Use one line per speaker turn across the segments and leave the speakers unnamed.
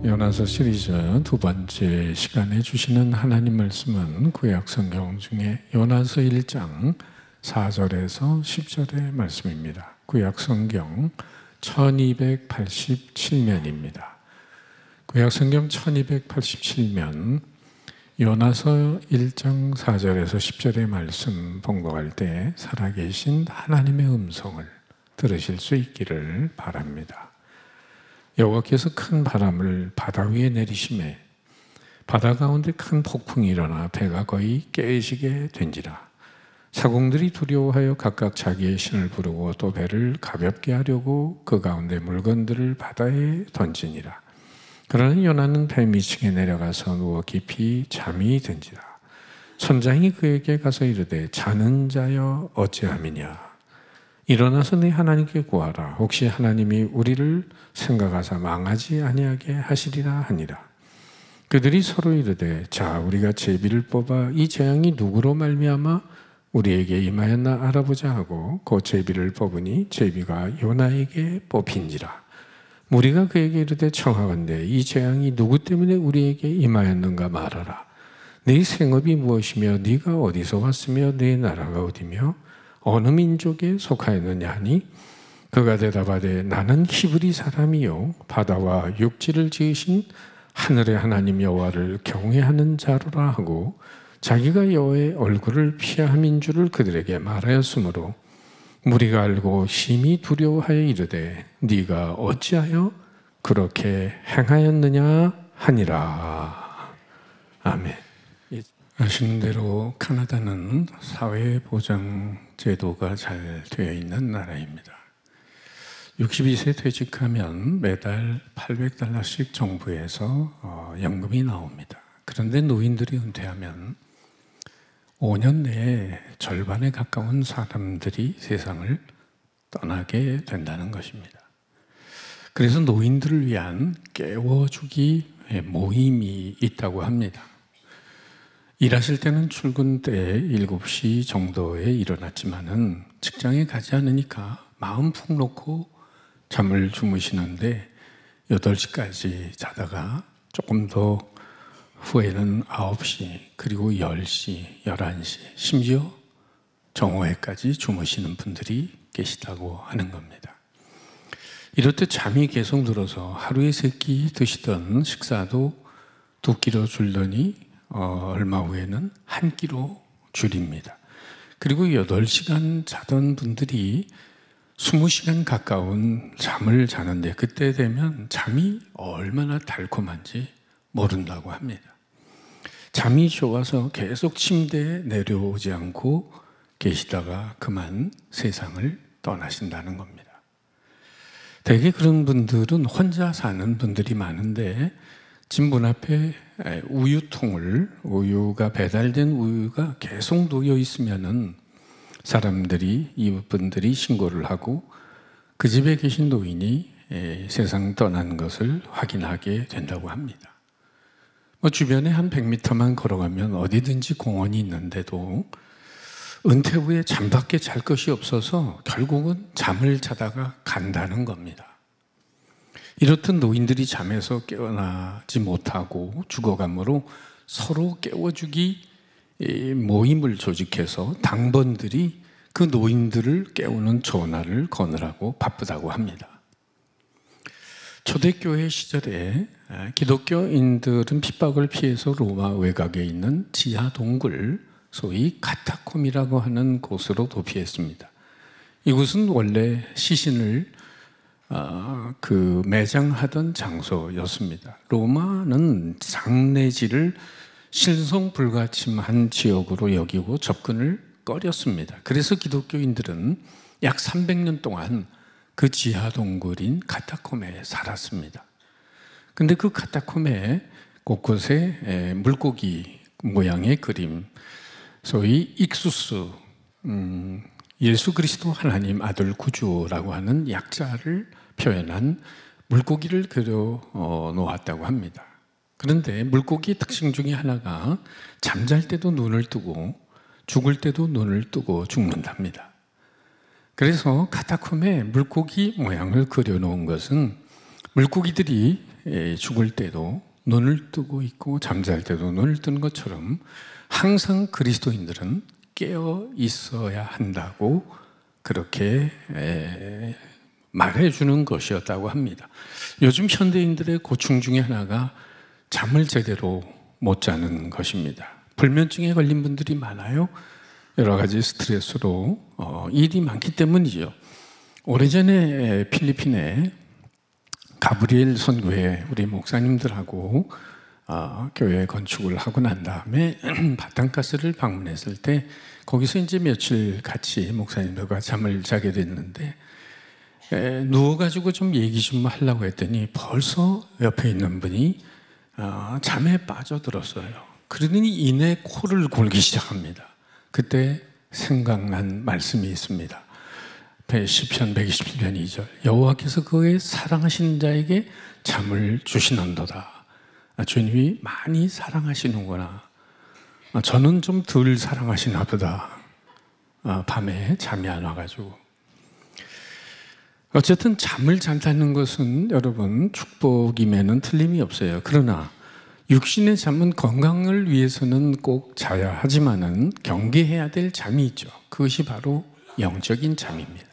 요나서 시리즈 두 번째 시간에 주시는 하나님 말씀은 구약 성경 중에 요나서 1장 4절에서 10절의 말씀입니다. 구약 성경 1287면입니다. 구약 성경 1287면 요나서 1장 4절에서 10절의 말씀 봉독할 때 살아계신 하나님의 음성을 들으실 수 있기를 바랍니다. 여호와께서 큰 바람을 바다 위에 내리심에 바다 가운데 큰 폭풍이 일어나 배가 거의 깨지게 된지라. 사공들이 두려워하여 각각 자기의 신을 부르고 또 배를 가볍게 하려고 그 가운데 물건들을 바다에 던지니라. 그러나 요나는 배 밑층에 내려가서 누워 깊이 잠이 든지라. 선장이 그에게 가서 이르되 자는 자여 어찌함이냐. 일어나서 네 하나님께 구하라. 혹시 하나님이 우리를 생각하사 망하지 아니하게 하시리라 하니라. 그들이 서로 이르되 자 우리가 제비를 뽑아 이 재앙이 누구로 말미암아 우리에게 임하였나 알아보자 하고 그 제비를 뽑으니 제비가 요나에게 뽑힌지라. 무리가 그에게 이르되 청하건대 이 재앙이 누구 때문에 우리에게 임하였는가 말하라. 네 생업이 무엇이며 네가 어디서 왔으며 네 나라가 어디며 어느 민족에 속하였느냐 하니 그가 대답하되 나는 히브리 사람이요 바다와 육지를 지으신 하늘의 하나님 여호와를 경외하는 자로라 하고 자기가 여호와의 얼굴을 피함인 줄을 그들에게 말하였으므로 무리가 알고 심히 두려워하여 이르되 네가 어찌하여 그렇게 행하였느냐 하니라. 아멘. 아시는 대로 캐나다는 사회보장 제도가 잘 되어 있는 나라입니다. 62세 퇴직하면 매달 $800씩 정부에서 연금이 나옵니다. 그런데 노인들이 은퇴하면 5년 내에 절반에 가까운 사람들이 세상을 떠나게 된다는 것입니다. 그래서 노인들을 위한 깨워주기 모임이 있다고 합니다. 일하실 때는 출근 때 7시 정도에 일어났지만은 직장에 가지 않으니까 마음 푹 놓고 잠을 주무시는데 8시까지 자다가 조금 더 후에는 9시 그리고 10시, 11시 심지어 정오에까지 주무시는 분들이 계시다고 하는 겁니다. 이렇듯 잠이 계속 들어서 하루에 3끼 드시던 식사도 2끼로 줄더니 얼마 후에는 1끼로 줄입니다. 그리고 8시간 자던 분들이 20시간 가까운 잠을 자는데 그때 되면 잠이 얼마나 달콤한지 모른다고 합니다. 잠이 좋아서 계속 침대에 내려오지 않고 계시다가 그만 세상을 떠나신다는 겁니다. 대개 그런 분들은 혼자 사는 분들이 많은데 집 문 앞에 우유가 배달된 우유가 계속 놓여 있으면은 사람들이, 이웃분들이 신고를 하고 그 집에 계신 노인이 세상 떠난 것을 확인하게 된다고 합니다. 주변에 한 100m만 걸어가면 어디든지 공원이 있는데도 은퇴 후에 잠밖에 잘 것이 없어서 결국은 잠을 자다가 간다는 겁니다. 이렇듯 노인들이 잠에서 깨어나지 못하고 죽어가므로 서로 깨워주기 모임을 조직해서 당번들이 그 노인들을 깨우는 전화를 거느라고 바쁘다고 합니다. 초대교회 시절에 기독교인들은 핍박을 피해서 로마 외곽에 있는 지하 동굴, 소위 카타콤이라고 하는 곳으로 도피했습니다. 이곳은 원래 시신을 매장하던 장소였습니다. 로마는 장례지를 신성불가침한 지역으로 여기고 접근을 꺼렸습니다. 그래서 기독교인들은 약 300년 동안 그 지하 동굴인 카타콤에 살았습니다. 근데 그 카타콤에 곳곳에 물고기 모양의 그림, 소위 익수스, 예수 그리스도 하나님 아들 구주라고 하는 약자를 표현한 물고기를 그려 놓았다고 합니다. 그런데 물고기의 특징 중에 하나가 잠잘 때도 눈을 뜨고 죽을 때도 눈을 뜨고 죽는답니다. 그래서 카타콤에 물고기 모양을 그려 놓은 것은 물고기들이 죽을 때도 눈을 뜨고 있고 잠잘 때도 눈을 뜨는 것처럼 항상 그리스도인들은 깨어 있어야 한다고 그렇게 말해주는 것이었다고 합니다. 요즘 현대인들의 고충 중에 하나가 잠을 제대로 못 자는 것입니다. 불면증에 걸린 분들이 많아요. 여러 가지 스트레스로 일이 많기 때문이죠. 오래전에 필리핀에 가브리엘 선교회 우리 목사님들하고 교회 건축을 하고 난 다음에 바탄가스를 방문했을 때 거기서 이제 며칠 같이 목사님들과 잠을 자게 됐는데 누워가지고 좀 얘기 좀 하려고 했더니 벌써 옆에 있는 분이 잠에 빠져들었어요. 그러더니 이내 코를 골기 시작합니다. 그때 생각난 말씀이 있습니다. 시편 127편 2절 여호와께서 그의 사랑하시는 자에게 잠을 주시는도다. 주님이 많이 사랑하시는구나. 저는 좀 덜 사랑하시나 보다. 밤에 잠이 안 와가지고. 어쨌든 잠을 잔다는 것은 여러분 축복임에는 틀림이 없어요. 그러나 육신의 잠은 건강을 위해서는 꼭 자야 하지만은 경계해야 될 잠이 있죠. 그것이 바로 영적인 잠입니다.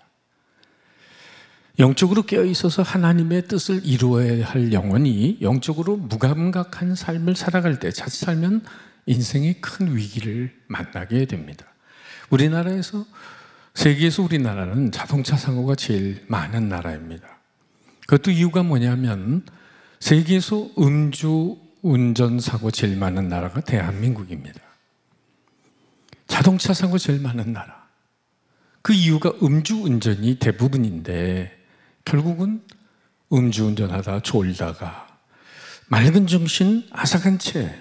영적으로 깨어있어서 하나님의 뜻을 이루어야 할 영혼이 영적으로 무감각한 삶을 살아갈 때 자칫 살면 인생의 큰 위기를 만나게 됩니다. 우리나라에서 세계에서 우리나라는 자동차 사고가 제일 많은 나라입니다. 그것도 이유가 뭐냐면 세계에서 음주 운전 사고 제일 많은 나라가 대한민국입니다. 자동차 사고 제일 많은 나라. 그 이유가 음주운전이 대부분인데 결국은 음주운전하다 졸다가 맑은 정신 아삭한 채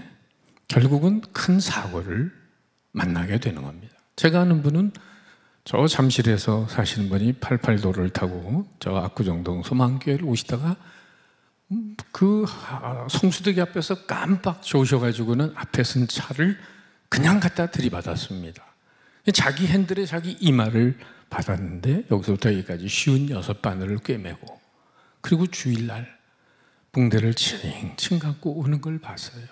결국은 큰 사고를 만나게 되는 겁니다. 제가 아는 분은 저 잠실에서 사시는 분이 88도를 타고 저 압구정동 소망교회를 오시다가 그 성수대교 앞에서 깜빡 좋으셔가지고는 앞에 쓴 차를 그냥 갖다 들이받았습니다. 자기 핸들에 자기 이마를 받았는데 여기서부터 여기까지 56바늘을 꿰매고 그리고 주일날 붕대를 칭칭 갖고 오는 걸 봤어요.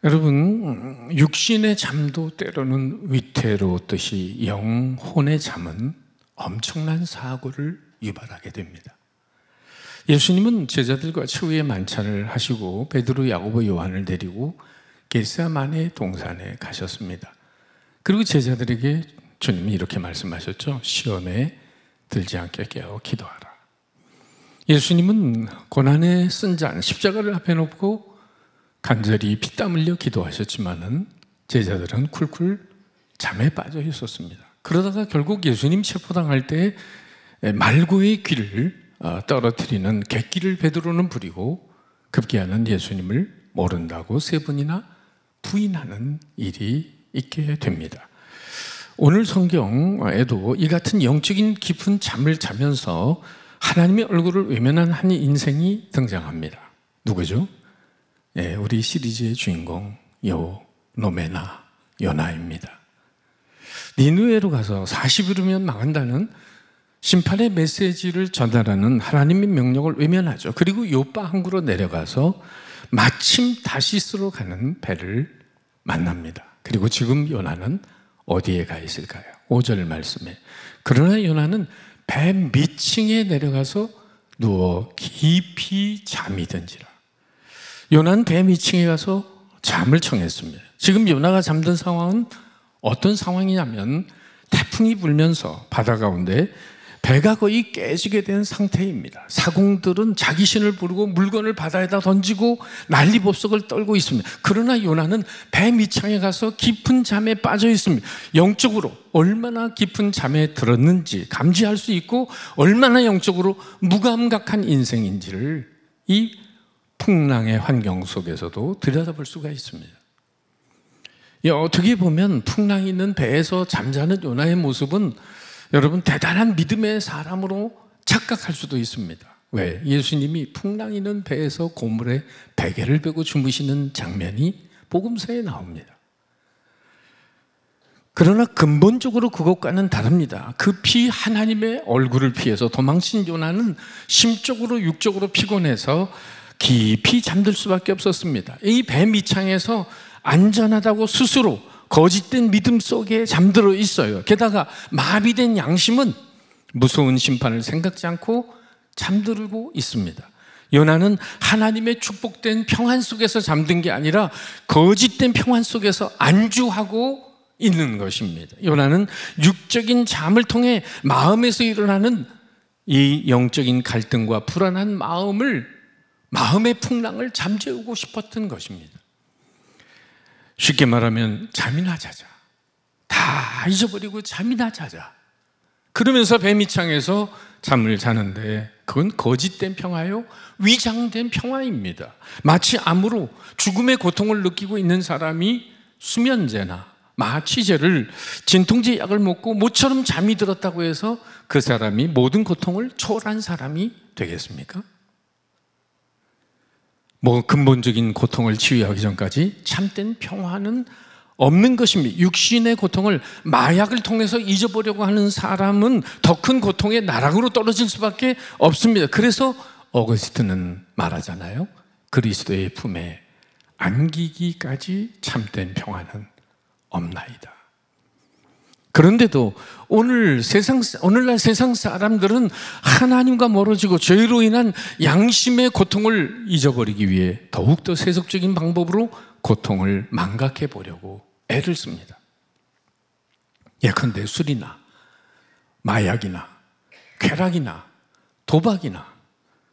여러분 육신의 잠도 때로는 위태로웠듯이 영혼의 잠은 엄청난 사고를 유발하게 됩니다. 예수님은 제자들과 최후의 만찬을 하시고 베드로, 야고보, 요한을 데리고 겟세마네 동산에 가셨습니다. 그리고 제자들에게 주님이 이렇게 말씀하셨죠. 시험에 들지 않게 깨어 기도하라. 예수님은 고난에 쓴 잔 십자가를 앞에 놓고 간절히 피땀 흘려 기도하셨지만은 제자들은 쿨쿨 잠에 빠져 있었습니다. 그러다가 결국 예수님 체포당할 때 말고의 귀를 떨어뜨리는 객기를 베드로는 부리고 급기야는 예수님을 모른다고 3번이나 부인하는 일이 있게 됩니다. 오늘 성경에도 이 같은 영적인 깊은 잠을 자면서 하나님의 얼굴을 외면한 한 인생이 등장합니다. 누구죠? 우리 시리즈의 주인공 노메나 요나입니다. 니느웨로 가서 40일이면 망한다는 심판의 메시지를 전달하는 하나님의 명령을 외면하죠. 그리고 요파 항구로 내려가서 마침 다시스로 가는 배를 만납니다. 그리고 지금 요나는 어디에 가 있을까요? 5절 말씀에 그러나 요나는 배 밑층에 내려가서 누워 깊이 잠이 든지라. 요나는 배 밑층에 가서 잠을 청했습니다. 지금 요나가 잠든 상황은 어떤 상황이냐면 태풍이 불면서 바다 가운데 배가 거의 깨지게 된 상태입니다. 사공들은 자기 신을 부르고 물건을 바다에다 던지고 난리법석을 떨고 있습니다. 그러나 요나는 배 밑창에 가서 깊은 잠에 빠져 있습니다. 영적으로 얼마나 깊은 잠에 들었는지 감지할 수 있고 얼마나 영적으로 무감각한 인생인지를 이 풍랑의 환경 속에서도 들여다볼 수가 있습니다. 어떻게 보면 풍랑이 있는 배에서 잠자는 요나의 모습은 여러분 대단한 믿음의 사람으로 착각할 수도 있습니다. 왜? 예수님이 풍랑이 있는 배에서 고물에 베개를 베고 주무시는 장면이 복음서에 나옵니다. 그러나 근본적으로 그것과는 다릅니다. 급히 하나님의 얼굴을 피해서 도망친 요나는 심적으로 육적으로 피곤해서 깊이 잠들 수밖에 없었습니다. 이 배 밑창에서 안전하다고 스스로 거짓된 믿음 속에 잠들어 있어요. 게다가 마비된 양심은 무서운 심판을 생각지 않고 잠들고 있습니다. 요나는 하나님의 축복된 평안 속에서 잠든 게 아니라 거짓된 평안 속에서 안주하고 있는 것입니다. 요나는 육적인 잠을 통해 마음에서 일어나는 이 영적인 갈등과 불안한 마음의 풍랑을 잠재우고 싶었던 것입니다. 쉽게 말하면 잠이나 자자. 다 잊어버리고 잠이나 자자. 그러면서 배 밑창에서 잠을 자는데 그건 거짓된 평화요, 위장된 평화입니다. 마치 암으로 죽음의 고통을 느끼고 있는 사람이 수면제나 마취제를 진통제 약을 먹고 모처럼 잠이 들었다고 해서 그 사람이 모든 고통을 초월한 사람이 되겠습니까? 근본적인 고통을 치유하기 전까지 참된 평화는 없는 것입니다. 육신의 고통을 마약을 통해서 잊어보려고 하는 사람은 더 큰 고통의 나락으로 떨어질 수밖에 없습니다. 그래서 어거스틴은 말하잖아요. 그리스도의 품에 안기기까지 참된 평화는 없나이다. 그런데도 오늘날 세상 사람들은 하나님과 멀어지고 죄로 인한 양심의 고통을 잊어버리기 위해 더욱더 세속적인 방법으로 고통을 망각해 보려고 애를 씁니다. 예컨대 술이나 마약이나 쾌락이나 도박이나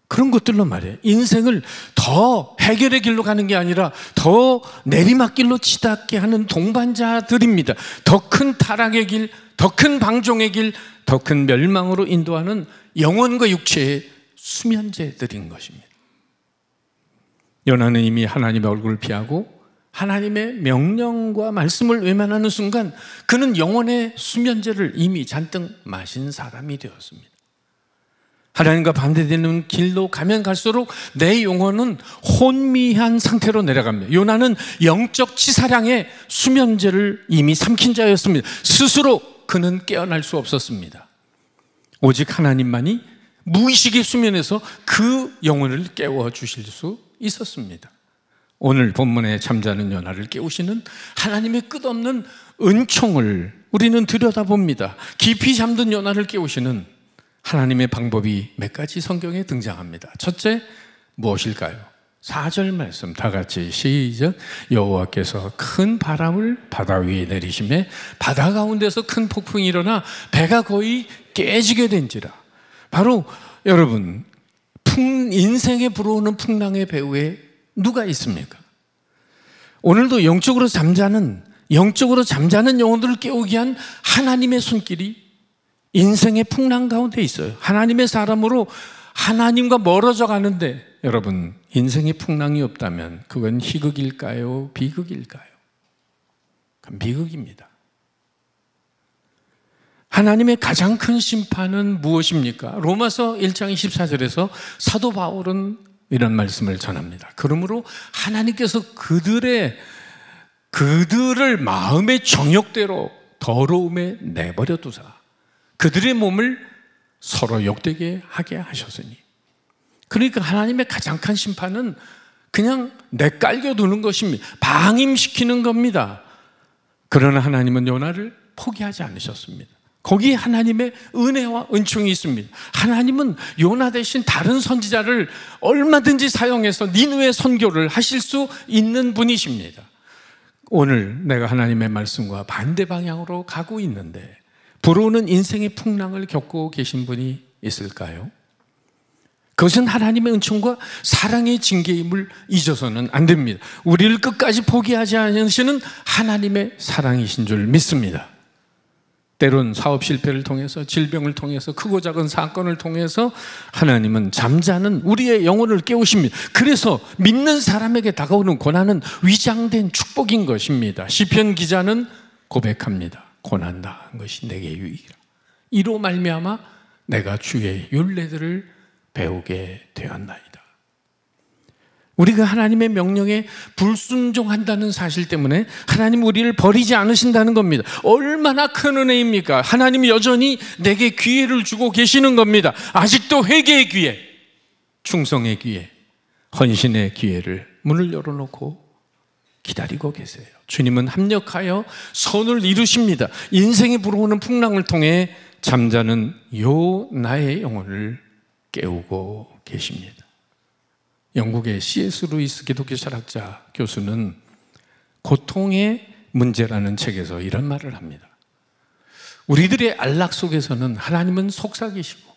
그런 것들로 말이에요. 인생을 더 해결의 길로 가는 게 아니라 더 내리막길로 치닫게 하는 동반자들입니다. 더 큰 타락의 길, 더 큰 방종의 길, 더 큰 멸망으로 인도하는 영혼과 육체의 수면제들인 것입니다. 요나는 이미 하나님의 얼굴을 피하고 하나님의 명령과 말씀을 외면하는 순간 그는 영혼의 수면제를 이미 잔뜩 마신 사람이 되었습니다. 하나님과 반대되는 길로 가면 갈수록 내 영혼은 혼미한 상태로 내려갑니다. 요나는 영적 치사량의 수면제를 이미 삼킨 자였습니다. 스스로 그는 깨어날 수 없었습니다. 오직 하나님만이 무의식의 수면에서 그 영혼을 깨워주실 수 있었습니다. 오늘 본문에 잠자는 요나를 깨우시는 하나님의 끝없는 은총을 우리는 들여다봅니다. 깊이 잠든 요나를 깨우시는 하나님의 방법이 몇 가지 성경에 등장합니다. 첫째, 무엇일까요? 4절 말씀 다 같이 시작. 여호와께서 큰 바람을 바다 위에 내리시매 바다 가운데서 큰 폭풍이 일어나 배가 거의 깨지게 된지라. 바로 여러분, 인생에 불어오는 풍랑의 배후에 누가 있습니까? 오늘도 영적으로 잠자는 영혼들을 깨우기 위한 하나님의 손길이 인생의 풍랑 가운데 있어요. 하나님의 사람으로 하나님과 멀어져 가는데 여러분, 인생의 풍랑이 없다면 그건 희극일까요? 비극일까요? 그건 비극입니다. 하나님의 가장 큰 심판은 무엇입니까? 로마서 1장 24절에서 사도 바울은 이런 말씀을 전합니다. 그러므로 하나님께서 그들을 마음의 정욕대로 더러움에 내버려 두사 그들의 몸을 서로 욕되게 하게 하셨으니. 그러니까 하나님의 가장 큰 심판은 그냥 내깔겨 두는 것입니다. 방임시키는 겁니다. 그러나 하나님은 요나를 포기하지 않으셨습니다. 거기에 하나님의 은혜와 은총이 있습니다. 하나님은 요나 대신 다른 선지자를 얼마든지 사용해서 니느웨 선교를 하실 수 있는 분이십니다. 오늘 내가 하나님의 말씀과 반대 방향으로 가고 있는데 불어오는 인생의 풍랑을 겪고 계신 분이 있을까요? 그것은 하나님의 은총과 사랑의 징계임을 잊어서는 안 됩니다. 우리를 끝까지 포기하지 않으시는 하나님의 사랑이신 줄 믿습니다. 때론 사업 실패를 통해서, 질병을 통해서, 크고 작은 사건을 통해서 하나님은 잠자는 우리의 영혼을 깨우십니다. 그래서 믿는 사람에게 다가오는 고난은 위장된 축복인 것입니다. 시편 기자는 고백합니다. 고난당한 것이 내게 유익이라. 이로 말미암아 내가 주의 율례들을 배우게 되었나이다. 우리가 하나님의 명령에 불순종한다는 사실 때문에 하나님 우리를 버리지 않으신다는 겁니다. 얼마나 큰 은혜입니까? 하나님이 여전히 내게 기회를 주고 계시는 겁니다. 아직도 회개의 기회, 충성의 기회, 헌신의 기회를 문을 열어놓고 기다리고 계세요. 주님은 합력하여 선을 이루십니다. 인생에 불어오는 풍랑을 통해 잠자는 요나의 영혼을 깨우고 계십니다. 영국의 C.S. 루이스 기독교 철학자 교수는 고통의 문제라는 책에서 이런 말을 합니다. 우리들의 안락 속에서는 하나님은 속삭이시고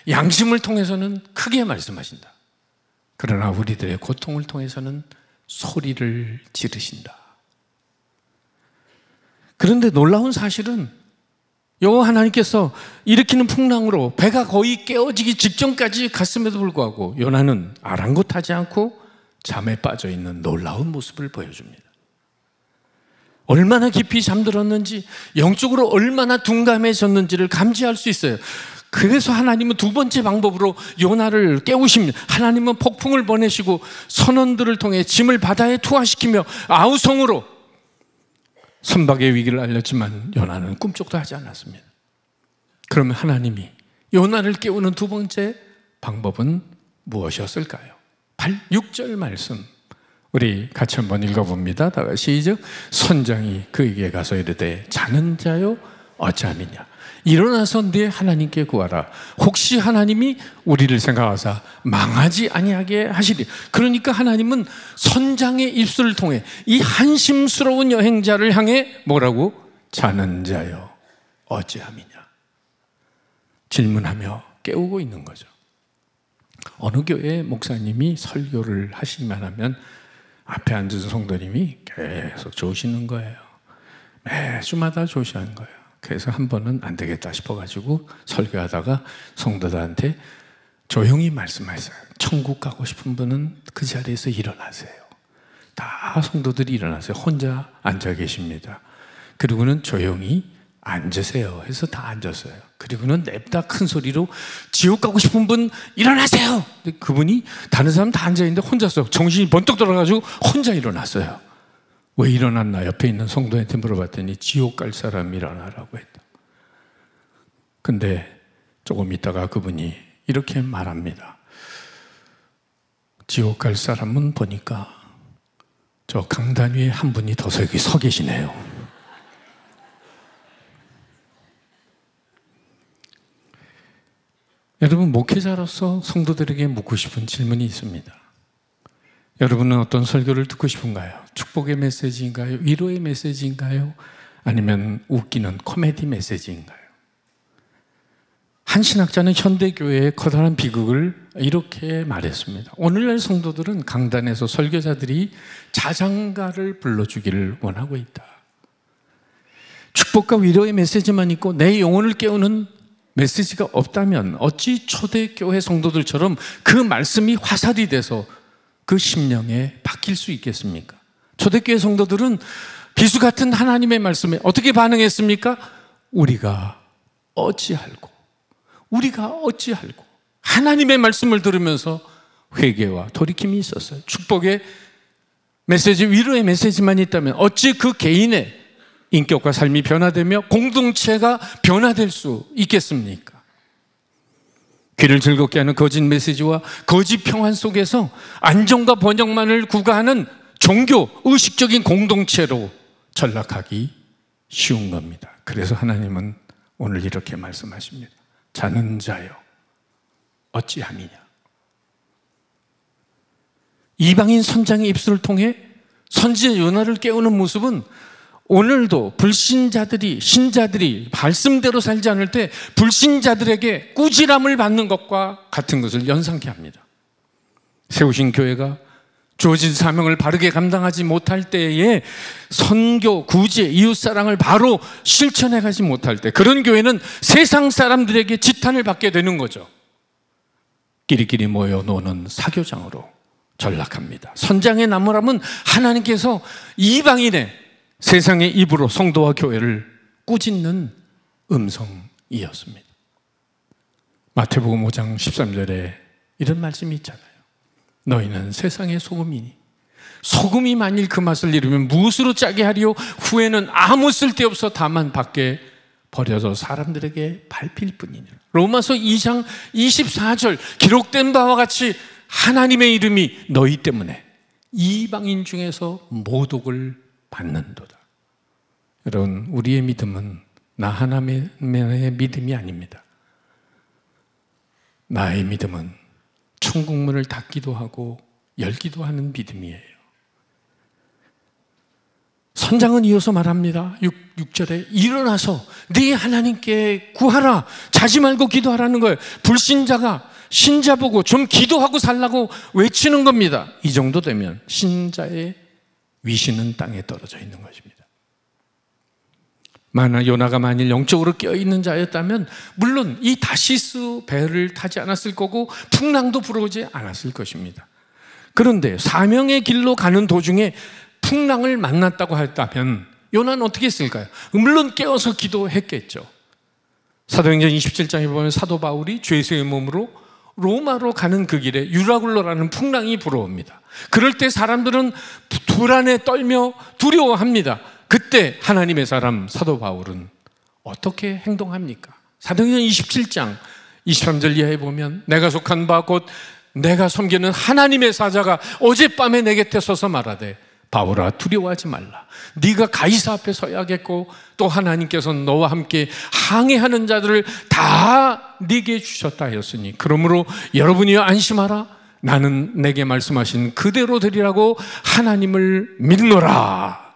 양심을 통해서는 크게 말씀하신다. 그러나 우리들의 고통을 통해서는 소리를 지르신다. 그런데 놀라운 사실은 여호와 하나님께서 일으키는 풍랑으로 배가 거의 깨어지기 직전까지 갔음에도 불구하고 요나는 아랑곳하지 않고 잠에 빠져 있는 놀라운 모습을 보여줍니다. 얼마나 깊이 잠들었는지, 영적으로 얼마나 둔감해졌는지를 감지할 수 있어요. 그래서 하나님은 두 번째 방법으로 요나를 깨우십니다. 하나님은 폭풍을 보내시고 선원들을 통해 짐을 바다에 투하시키며 아우성으로 선박의 위기를 알렸지만 요나는 꿈쩍도 하지 않았습니다. 그러면 하나님이 요나를 깨우는 두 번째 방법은 무엇이었을까요? 6절 말씀 우리 같이 한번 읽어봅니다. 다 같이 시작. 선장이 그에게 가서 이르되 자는 자요 어찌함이냐. 일어나서 네 하나님께 구하라. 혹시 하나님이 우리를 생각하사 망하지 아니하게 하시리. 그러니까 하나님은 선장의 입술을 통해 이 한심스러운 여행자를 향해 뭐라고? 자는 자여 어찌함이냐 질문하며 깨우고 있는 거죠. 어느 교회 목사님이 설교를 하시기만 하면 앞에 앉은 성도님이 계속 조시는 거예요. 매주마다 조시하는 거예요. 그래서 한 번은 안 되겠다 싶어가지고 설교하다가 성도들한테 조용히 말씀하세요. 천국 가고 싶은 분은 그 자리에서 일어나세요. 다 성도들이 일어나세요. 혼자 앉아 계십니다. 그리고는 조용히 앉으세요 해서 다 앉았어요. 그리고는 냅다 큰 소리로 지옥 가고 싶은 분 일어나세요. 근데 그분이 다른 사람 다 앉아있는데 혼자서 정신이 번뜩 돌아가지고 혼자 일어났어요. 왜 일어났나? 옆에 있는 성도한테 물어봤더니 지옥 갈 사람 일어나라고 했다. 근데 조금 있다가 그분이 이렇게 말합니다. 지옥 갈 사람은 보니까 저 강단 위에 한 분이 더 서 계시네요. 여러분, 목회자로서 성도들에게 묻고 싶은 질문이 있습니다. 여러분은 어떤 설교를 듣고 싶은가요? 축복의 메시지인가요? 위로의 메시지인가요? 아니면 웃기는 코미디 메시지인가요? 한 신학자는 현대교회의 커다란 비극을 이렇게 말했습니다. 오늘날 성도들은 강단에서 설교자들이 자장가를 불러주기를 원하고 있다. 축복과 위로의 메시지만 있고 내 영혼을 깨우는 메시지가 없다면 어찌 초대교회 성도들처럼 그 말씀이 화살이 돼서 그 심령에 박힐 수 있겠습니까? 초대교회 성도들은 비수 같은 하나님의 말씀에 어떻게 반응했습니까? 우리가 어찌할꼬 하나님의 말씀을 들으면서 회개와 돌이킴이 있었어요. 축복의 메시지, 위로의 메시지만 있다면 어찌 그 개인의 인격과 삶이 변화되며 공동체가 변화될 수 있겠습니까? 귀를 즐겁게 하는 거짓 메시지와 거짓 평안 속에서 안정과 번영만을 구가하는 종교, 의식적인 공동체로 전락하기 쉬운 겁니다. 그래서 하나님은 오늘 이렇게 말씀하십니다. 자는 자여 어찌함이냐. 이방인 선장의 입술을 통해 선지자 요나를 깨우는 모습은 오늘도 불신자들이, 신자들이 말씀대로 살지 않을 때 불신자들에게 꾸지람을 받는 것과 같은 것을 연상케 합니다. 세우신 교회가 주어진 사명을 바르게 감당하지 못할 때에 선교, 구제, 이웃사랑을 바로 실천해가지 못할 때 그런 교회는 세상 사람들에게 지탄을 받게 되는 거죠. 끼리끼리 모여 노는 사교장으로 전락합니다. 선장의 나무람은 하나님께서 이방인의 세상의 입으로 성도와 교회를 꾸짖는 음성이었습니다. 마태복음 5장 13절에 이런 말씀이 있잖아요. 너희는 세상의 소금이니 소금이 만일 그 맛을 잃으면 무엇으로 짜게 하리요? 후에는 아무 쓸데없어 다만 밖에 버려서 사람들에게 밟힐 뿐이니라. 로마서 2장 24절 기록된 바와 같이 하나님의 이름이 너희 때문에 이방인 중에서 모독을 받는도다. 여러분, 우리의 믿음은 나 하나님의 믿음이 아닙니다. 나의 믿음은 천국문을 닫기도 하고 열기도 하는 믿음이에요. 선장은 이어서 말합니다. 6절에 일어나서 네 하나님께 구하라, 자지 말고 기도하라는 거예요. 불신자가 신자 보고 좀 기도하고 살라고 외치는 겁니다. 이 정도 되면 신자의 위신은 땅에 떨어져 있는 것입니다. 요나가 만일 영적으로 깨어있는 자였다면 물론 이 다시스 배를 타지 않았을 거고 풍랑도 불어오지 않았을 것입니다. 그런데 사명의 길로 가는 도중에 풍랑을 만났다고 했다면 요나는 어떻게 했을까요? 물론 깨어서 기도했겠죠. 사도행전 27장에 보면 사도 바울이 죄수의 몸으로 로마로 가는 그 길에 유라굴로라는 풍랑이 불어옵니다. 그럴 때 사람들은 불안에 떨며 두려워합니다. 그때 하나님의 사람 사도 바울은 어떻게 행동합니까? 사도행전 27장 23절 이하에 보면 내가 속한 바 곧 내가 섬기는 하나님의 사자가 어젯밤에 내 곁에 서서 말하되 바울아 두려워하지 말라. 네가 가이사 앞에 서야겠고 또 하나님께서 너와 함께 항해하는 자들을 다 네게 주셨다 하였으니 그러므로 여러분이여 안심하라. 나는 내게 말씀하신 그대로 되리라고 하나님을 믿노라.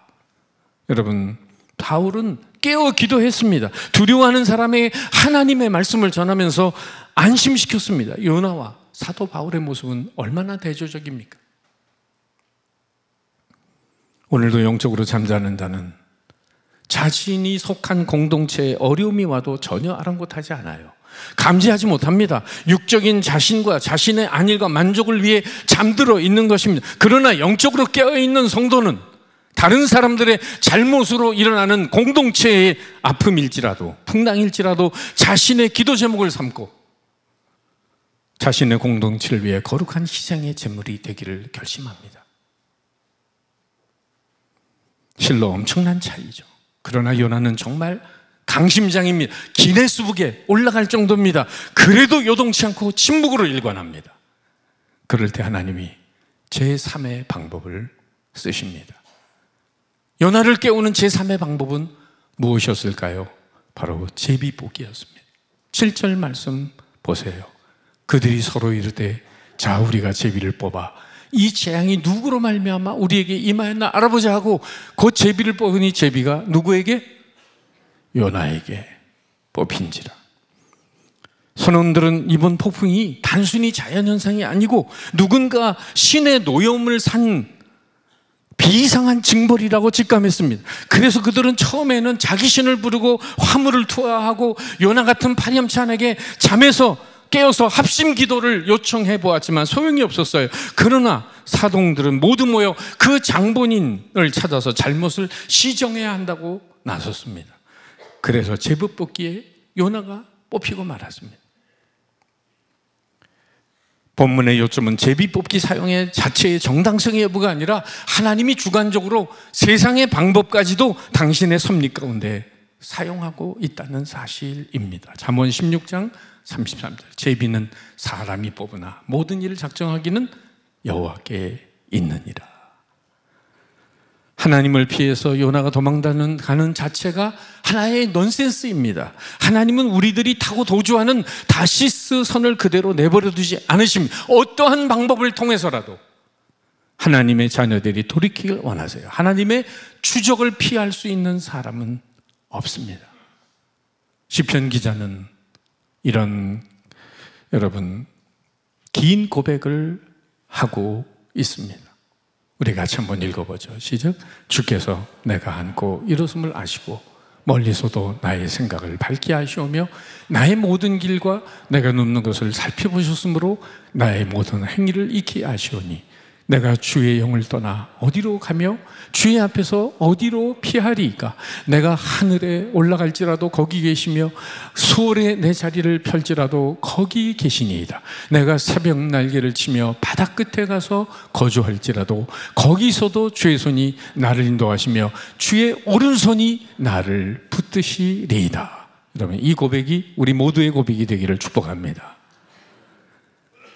여러분, 바울은 깨어 기도했습니다. 두려워하는 사람에게 하나님의 말씀을 전하면서 안심시켰습니다. 요나와 사도 바울의 모습은 얼마나 대조적입니까? 오늘도 영적으로 잠자는 자는 자신이 속한 공동체에 어려움이 와도 전혀 아랑곳하지 않아요. 감지하지 못합니다. 육적인 자신과 자신의 안일과 만족을 위해 잠들어 있는 것입니다. 그러나 영적으로 깨어있는 성도는 다른 사람들의 잘못으로 일어나는 공동체의 아픔일지라도 풍랑일지라도 자신의 기도 제목을 삼고 자신의 공동체를 위해 거룩한 희생의 제물이 되기를 결심합니다. 실로 엄청난 차이죠. 그러나 요나는 정말 강심장입니다. 기네스북에 올라갈 정도입니다. 그래도 요동치 않고 침묵으로 일관합니다. 그럴 때 하나님이 제3의 방법을 쓰십니다. 요나를 깨우는 제3의 방법은 무엇이었을까요? 바로 제비뽑기였습니다. 7절 말씀 보세요. 그들이 서로 이르되 자 우리가 제비를 뽑아 이 재앙이 누구로 말미암아 우리에게 임하였나 알아보자 하고 곧 제비를 뽑으니 제비가 누구에게? 요나에게 뽑힌지라. 선원들은 이번 폭풍이 단순히 자연현상이 아니고 누군가 신의 노여움을 산 비이상한 징벌이라고 직감했습니다. 그래서 그들은 처음에는 자기 신을 부르고 화물을 투하하고 요나 같은 파렴치한에게 잠에서 깨어서 합심 기도를 요청해 보았지만 소용이 없었어요. 그러나 사동들은 모두 모여 그 장본인을 찾아서 잘못을 시정해야 한다고 나섰습니다. 그래서 제비 뽑기에 요나가 뽑히고 말았습니다. 본문의 요점은 제비 뽑기 사용의 자체의 정당성의 여부가 아니라 하나님이 주관적으로 세상의 방법까지도 당신의 섭리 가운데 사용하고 있다는 사실입니다. 잠언 16장 33절 제비는 사람이 뽑으나 모든 일을 작정하기는 여호와께 있느니라. 하나님을 피해서 요나가 가는 자체가 하나의 넌센스입니다. 하나님은 우리들이 타고 도주하는 다시스 선을 그대로 내버려 두지 않으십니다. 어떠한 방법을 통해서라도 하나님의 자녀들이 돌이키길 원하세요. 하나님의 추적을 피할 수 있는 사람은 없습니다. 시편 기자는 이런 여러분 긴 고백을 하고 있습니다. 우리 같이 한번 읽어보죠. 시작. 주께서 내가 앉고 일어섬을 아시고 멀리서도 나의 생각을 밝게 하시오며 나의 모든 길과 내가 눕는 것을 살펴보셨으므로 나의 모든 행위를 익히 아시오니 내가 주의 영을 떠나 어디로 가며 주의 앞에서 어디로 피하리이까? 내가 하늘에 올라갈지라도 거기 계시며 수월에 내 자리를 펼지라도 거기 계시니이다. 내가 새벽 날개를 치며 바다 끝에 가서 거주할지라도 거기서도 주의 손이 나를 인도하시며 주의 오른손이 나를 붙드시리이다. 여러분, 이 고백이 우리 모두의 고백이 되기를 축복합니다.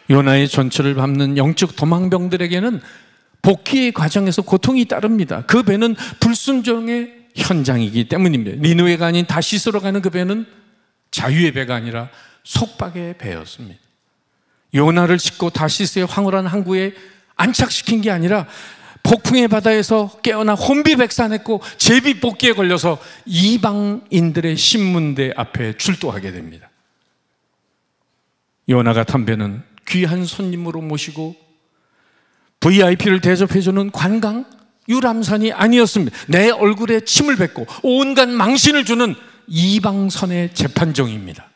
요나의 전철을 밟는 영적 도망병들에게는 복귀의 과정에서 고통이 따릅니다. 그 배는 불순종의 현장이기 때문입니다. 니느웨가 아닌 다시스로 가는 그 배는 자유의 배가 아니라 속박의 배였습니다. 요나를 싣고 다시스의 황홀한 항구에 안착시킨 게 아니라 폭풍의 바다에서 깨어나 혼비백산했고 제비뽑기에 걸려서 이방인들의 신문대 앞에 출두하게 됩니다. 요나가 탄 배는 귀한 손님으로 모시고 VIP를 대접해주는 관광 유람선이 아니었습니다. 내 얼굴에 침을 뱉고 온갖 망신을 주는 이방선의 재판정입니다.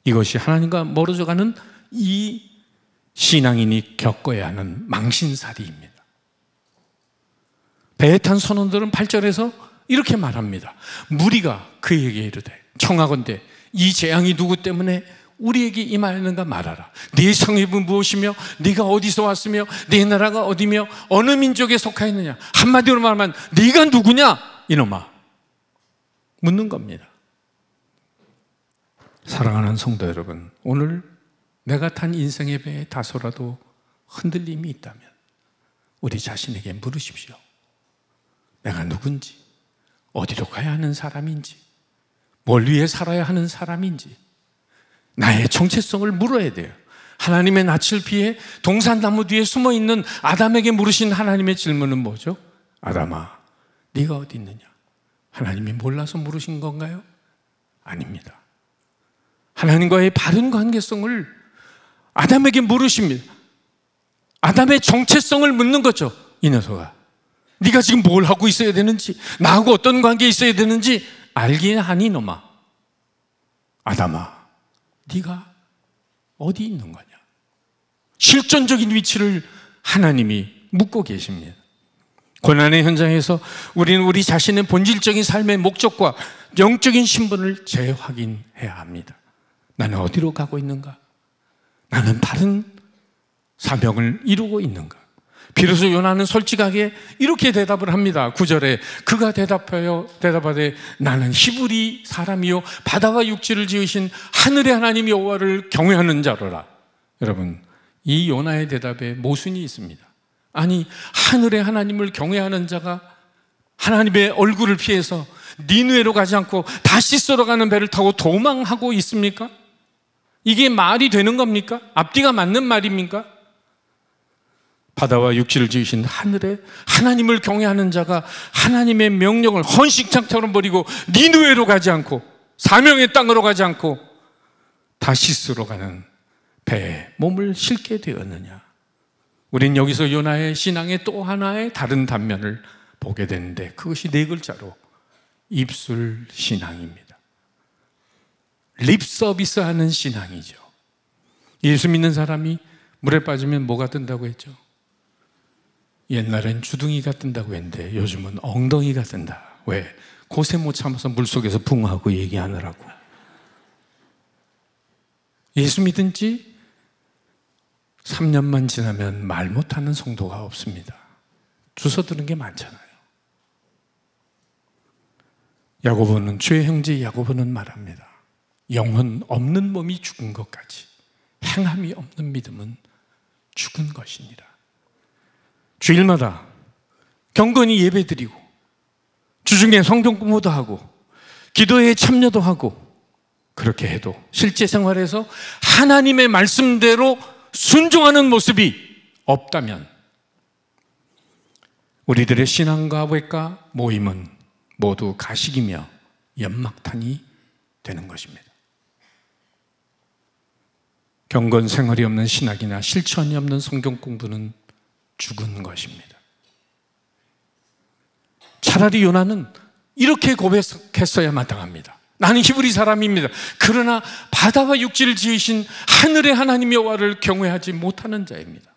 이것이 하나님과 멀어져가는 이 신앙인이 겪어야 하는 망신살이입니다. 배에 탄 선원들은 8절에서 이렇게 말합니다. 무리가 그에게 이르되 청하건대 이 재앙이 누구 때문에 우리에게 임하였는가 말하라. 네 성읍은 무엇이며 네가 어디서 왔으며 네 나라가 어디며 어느 민족에 속하였느냐. 한마디로 말하면 네가 누구냐 이놈아, 묻는 겁니다. 사랑하는 성도 여러분, 오늘 내가 탄 인생의 배에 다소라도 흔들림이 있다면 우리 자신에게 물으십시오. 내가 누군지, 어디로 가야 하는 사람인지, 뭘 위해 살아야 하는 사람인지 나의 정체성을 물어야 돼요. 하나님의 낯을 피해 동산나무 뒤에 숨어있는 아담에게 물으신 하나님의 질문은 뭐죠? 아담아, 네가 어디 있느냐? 하나님이 몰라서 물으신 건가요? 아닙니다. 하나님과의 바른 관계성을 아담에게 물으십니다. 아담의 정체성을 묻는 거죠. 이 녀석아, 네가 지금 뭘 하고 있어야 되는지, 나하고 어떤 관계에 있어야 되는지 알긴 하니 놈아. 아담아, 네가 어디 있는 거냐? 실존적인 위치를 하나님이 묻고 계십니다. 고난의 현장에서 우리는 우리 자신의 본질적인 삶의 목적과 영적인 신분을 재확인해야 합니다. 나는 어디로 가고 있는가? 나는 바른 사명을 이루고 있는가? 비로소 요나는 솔직하게 이렇게 대답을 합니다. 9절에 그가 대답하되 나는 히브리 사람이요 바다와 육지를 지으신 하늘의 하나님 여호와를 경외하는 자로라. 여러분, 이 요나의 대답에 모순이 있습니다. 아니, 하늘의 하나님을 경외하는 자가 하나님의 얼굴을 피해서 니느웨로 가지 않고 다시스로 가는 배를 타고 도망하고 있습니까? 이게 말이 되는 겁니까? 앞뒤가 맞는 말입니까? 바다와 육지를 지으신 하늘에 하나님을 경외하는 자가 하나님의 명령을 헌신창처럼 버리고 니느웨로 가지 않고 사명의 땅으로 가지 않고 다시스로 가는 배에 몸을 싣게 되었느냐? 우린 여기서 요나의 신앙의 또 하나의 다른 단면을 보게 되는데 그것이 4글자로 입술 신앙입니다. 립 서비스하는 신앙이죠. 예수 믿는 사람이 물에 빠지면 뭐가 뜬다고 했죠? 옛날엔 주둥이가 뜬다고 했는데 요즘은 엉덩이가 뜬다. 왜? 고생 못 참아서 물속에서 붕어하고 얘기하느라고. 예수 믿은 지 3년만 지나면 말 못하는 성도가 없습니다. 주워 들은 게 많잖아요. 야고보는, 주의 형제 야고보는 말합니다. 영혼 없는 몸이 죽은 것까지 행함이 없는 믿음은 죽은 것이니라. 주일마다 경건히 예배드리고 주중에 성경 공부도 하고 기도에 참여도 하고 그렇게 해도 실제 생활에서 하나님의 말씀대로 순종하는 모습이 없다면 우리들의 신앙과 외과 모임은 모두 가식이며 연막탄이 되는 것입니다. 경건 생활이 없는 신학이나 실천이 없는 성경 공부는 죽은 것입니다. 차라리 요나는 이렇게 고백했어야 마땅합니다. 나는 히브리 사람입니다. 그러나 바다와 육지를 지으신 하늘의 하나님 여호와를 경외하지 못하는 자입니다.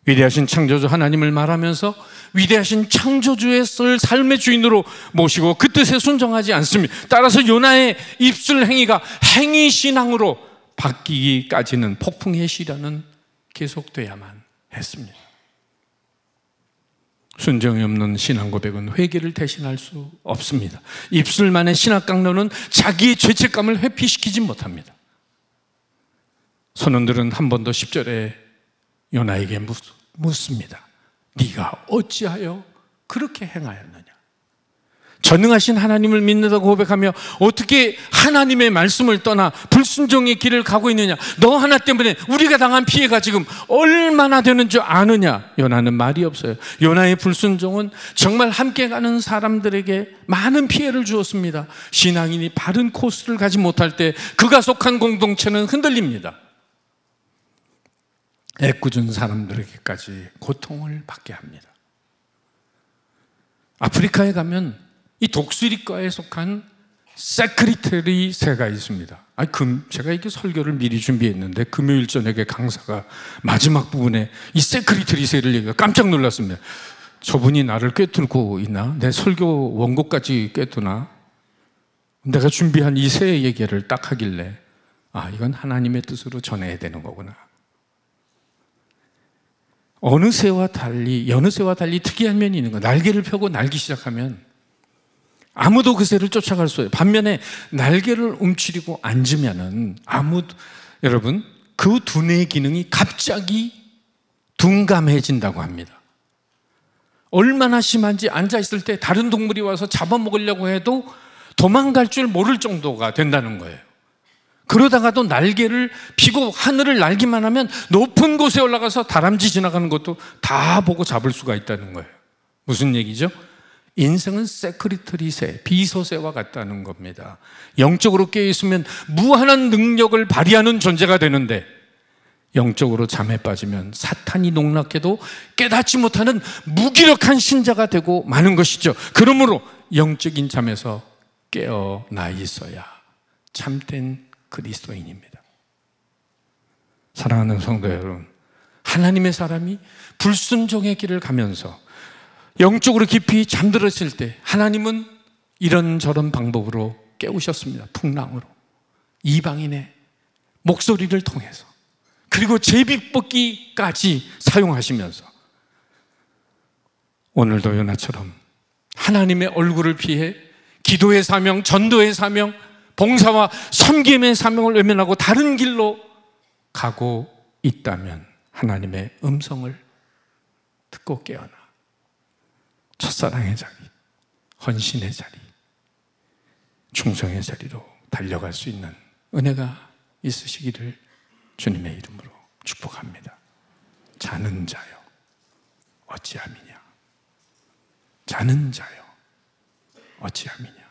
위대하신 창조주 하나님을 말하면서 위대하신 창조주의 삶의 주인으로 모시고 그 뜻에 순종하지 않습니다. 따라서 요나의 입술 행위가 행위신앙으로 바뀌기까지는 폭풍의 시련은 계속돼야만 했습니다. 순종이 없는 신앙 고백은 회개를 대신할 수 없습니다. 입술만의 신학 강론은 자기의 죄책감을 회피시키지 못합니다. 선원들은 한 번 더 10절에 요나에게 묻습니다. 네가 어찌하여 그렇게 행하였느냐? 전능하신 하나님을 믿는다고 고백하며 어떻게 하나님의 말씀을 떠나 불순종의 길을 가고 있느냐? 너 하나 때문에 우리가 당한 피해가 지금 얼마나 되는 줄 아느냐? 요나는 말이 없어요. 요나의 불순종은 정말 함께 가는 사람들에게 많은 피해를 주었습니다. 신앙인이 바른 코스를 가지 못할 때 그가 속한 공동체는 흔들립니다. 애꿎은 사람들에게까지 고통을 받게 합니다. 아프리카에 가면 이 독수리과에 속한 세크리터리 새가 있습니다. 제가 이게 설교를 미리 준비했는데 금요일 저녁에 강사가 마지막 부분에 이 세크리터리 새를 얘기가 깜짝 놀랐습니다. 저분이 나를 꿰뚫고 있나? 내 설교 원고까지 꿰뚫나? 내가 준비한 이 새의 얘기를 딱 하길래 이건 하나님의 뜻으로 전해야 되는 거구나. 여느 새와 달리 특이한 면이 있는 거예요. 날개를 펴고 날기 시작하면 아무도 그 새를 쫓아갈 수 없어요. 반면에 날개를 움츠리고 앉으면은 여러분 그 두뇌의 기능이 갑자기 둔감해진다고 합니다. 얼마나 심한지 앉아있을 때 다른 동물이 와서 잡아먹으려고 해도 도망갈 줄 모를 정도가 된다는 거예요. 그러다가도 날개를 펴고 하늘을 날기만 하면 높은 곳에 올라가서 다람쥐 지나가는 것도 다 보고 잡을 수가 있다는 거예요. 무슨 얘기죠? 인생은 세크리터리 새, 비서새와 같다는 겁니다. 영적으로 깨어있으면 무한한 능력을 발휘하는 존재가 되는데 영적으로 잠에 빠지면 사탄이 농락해도 깨닫지 못하는 무기력한 신자가 되고 마는 것이죠. 그러므로 영적인 잠에서 깨어나 있어야 참된 그리스도인입니다. 사랑하는 성도 여러분, 하나님의 사람이 불순종의 길을 가면서 영적으로 깊이 잠들었을 때 하나님은 이런저런 방법으로 깨우셨습니다. 풍랑으로, 이방인의 목소리를 통해서, 그리고 제비뽑기까지 사용하시면서 오늘도 요나처럼 하나님의 얼굴을 피해 기도의 사명, 전도의 사명, 봉사와 섬김의 사명을 외면하고 다른 길로 가고 있다면 하나님의 음성을 듣고 깨어나 첫사랑의 자리, 헌신의 자리, 충성의 자리로 달려갈 수 있는 은혜가 있으시기를 주님의 이름으로 축복합니다. 자는 자요 어찌함이냐? 자는 자요 어찌함이냐?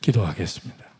기도하겠습니다.